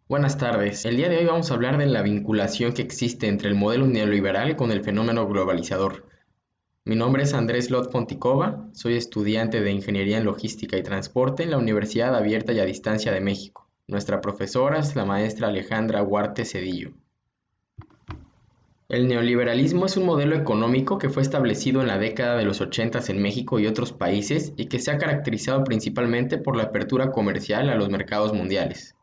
Buenas tardes. El día de hoy vamos a hablar de la vinculación que existe entre el modelo neoliberal con el fenómeno globalizador. Mi nombre es Andrés Lot Fonticova, soy estudiante de Ingeniería en Logística y Transporte en la Universidad Abierta y a Distancia de México. Nuestra profesora es la maestra Alejandra Huarte Cedillo. El neoliberalismo es un modelo económico que fue establecido en la década de los 80 en México y otros países y que se ha caracterizado principalmente por la apertura comercial a los mercados mundiales.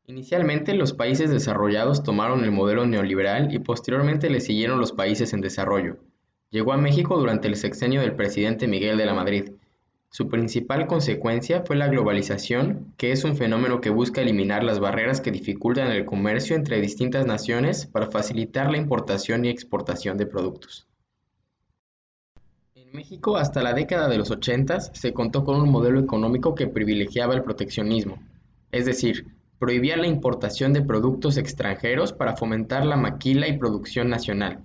Inicialmente, los países desarrollados tomaron el modelo neoliberal y posteriormente le siguieron los países en desarrollo. Llegó a México durante el sexenio del presidente Miguel de la Madrid. Su principal consecuencia fue la globalización, que es un fenómeno que busca eliminar las barreras que dificultan el comercio entre distintas naciones para facilitar la importación y exportación de productos. En México, hasta la década de los 80 se contó con un modelo económico que privilegiaba el proteccionismo, es decir, prohibía la importación de productos extranjeros para fomentar la maquila y producción nacional.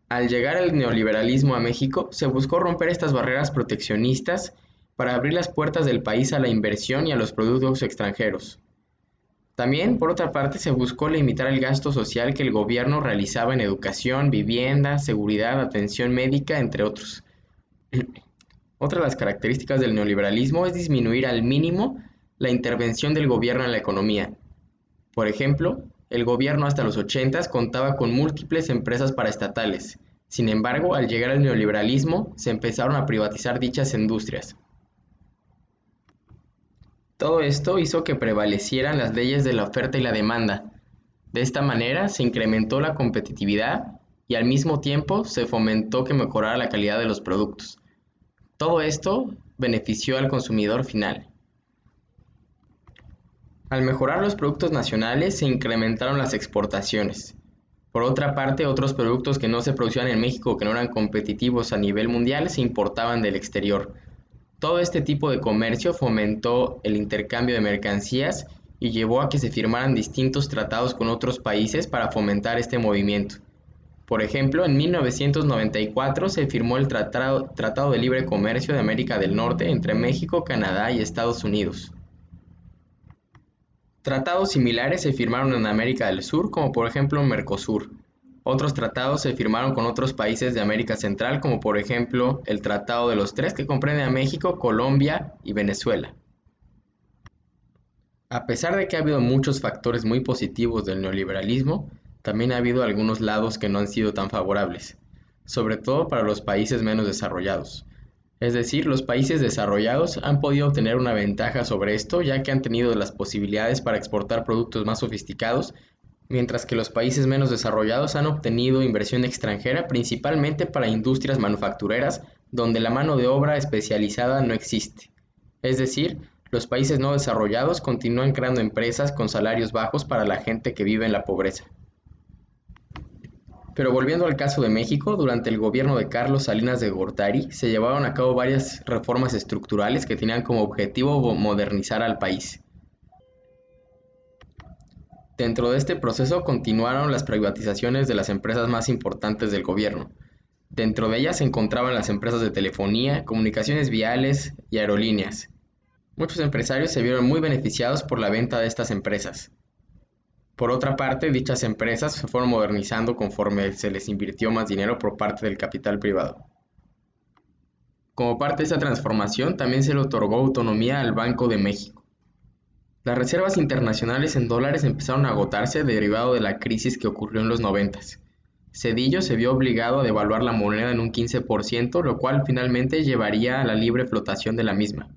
Al llegar el neoliberalismo a México, se buscó romper estas barreras proteccionistas para abrir las puertas del país a la inversión y a los productos extranjeros. También, por otra parte, se buscó limitar el gasto social que el gobierno realizaba en educación, vivienda, seguridad, atención médica, entre otros. Otra de las características del neoliberalismo es disminuir al mínimo la intervención del gobierno en la economía. Por ejemplo, el gobierno hasta los 80 contaba con múltiples empresas paraestatales. Sin embargo, al llegar el neoliberalismo, se empezaron a privatizar dichas industrias. Todo esto hizo que prevalecieran las leyes de la oferta y la demanda. De esta manera se incrementó la competitividad y al mismo tiempo se fomentó que mejorara la calidad de los productos. Todo esto benefició al consumidor final. Al mejorar los productos nacionales se incrementaron las exportaciones. Por otra parte, otros productos que no se producían en México o que no eran competitivos a nivel mundial se importaban del exterior. Todo este tipo de comercio fomentó el intercambio de mercancías y llevó a que se firmaran distintos tratados con otros países para fomentar este movimiento. Por ejemplo, en 1994 se firmó el Tratado de Libre Comercio de América del Norte entre México, Canadá y Estados Unidos. Tratados similares se firmaron en América del Sur, como por ejemplo Mercosur. Otros tratados se firmaron con otros países de América Central, como por ejemplo el Tratado de los Tres, que comprende a México, Colombia y Venezuela. A pesar de que ha habido muchos factores muy positivos del neoliberalismo, también ha habido algunos lados que no han sido tan favorables, sobre todo para los países menos desarrollados. Es decir, los países desarrollados han podido obtener una ventaja sobre esto ya que han tenido las posibilidades para exportar productos más sofisticados, mientras que los países menos desarrollados han obtenido inversión extranjera principalmente para industrias manufactureras donde la mano de obra especializada no existe. Es decir, los países no desarrollados continúan creando empresas con salarios bajos para la gente que vive en la pobreza. Pero volviendo al caso de México, durante el gobierno de Carlos Salinas de Gortari se llevaron a cabo varias reformas estructurales que tenían como objetivo modernizar al país. Dentro de este proceso continuaron las privatizaciones de las empresas más importantes del gobierno. Dentro de ellas se encontraban las empresas de telefonía, comunicaciones viales y aerolíneas. Muchos empresarios se vieron muy beneficiados por la venta de estas empresas. Por otra parte, dichas empresas se fueron modernizando conforme se les invirtió más dinero por parte del capital privado. Como parte de esta transformación, también se le otorgó autonomía al Banco de México. Las reservas internacionales en dólares empezaron a agotarse derivado de la crisis que ocurrió en los 90. Cedillo se vio obligado a devaluar la moneda en un 15%, lo cual finalmente llevaría a la libre flotación de la misma.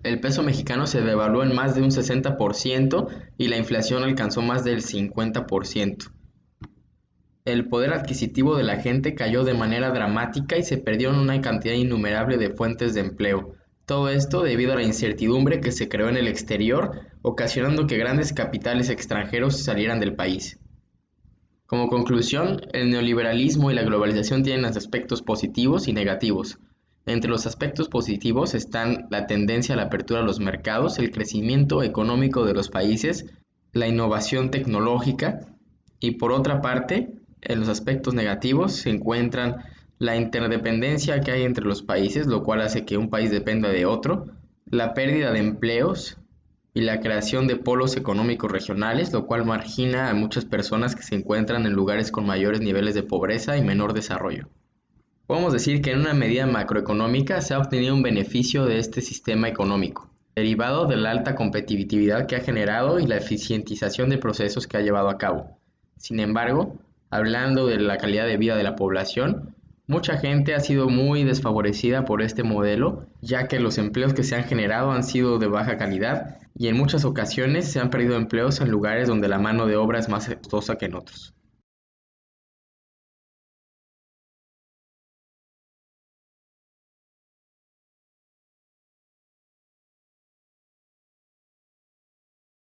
El peso mexicano se devaluó en más de un 60% y la inflación alcanzó más del 50%. El poder adquisitivo de la gente cayó de manera dramática y se perdieron una cantidad innumerable de fuentes de empleo. Todo esto debido a la incertidumbre que se creó en el exterior, ocasionando que grandes capitales extranjeros salieran del país. Como conclusión, el neoliberalismo y la globalización tienen aspectos positivos y negativos. Entre los aspectos positivos están la tendencia a la apertura a los mercados, el crecimiento económico de los países, la innovación tecnológica y por otra parte, en los aspectos negativos se encuentran la interdependencia que hay entre los países, lo cual hace que un país dependa de otro, la pérdida de empleos y la creación de polos económicos regionales, lo cual margina a muchas personas que se encuentran en lugares con mayores niveles de pobreza y menor desarrollo. Podemos decir que en una medida macroeconómica se ha obtenido un beneficio de este sistema económico, derivado de la alta competitividad que ha generado y la eficientización de procesos que ha llevado a cabo. Sin embargo, hablando de la calidad de vida de la población, mucha gente ha sido muy desfavorecida por este modelo, ya que los empleos que se han generado han sido de baja calidad y en muchas ocasiones se han perdido empleos en lugares donde la mano de obra es más costosa que en otros.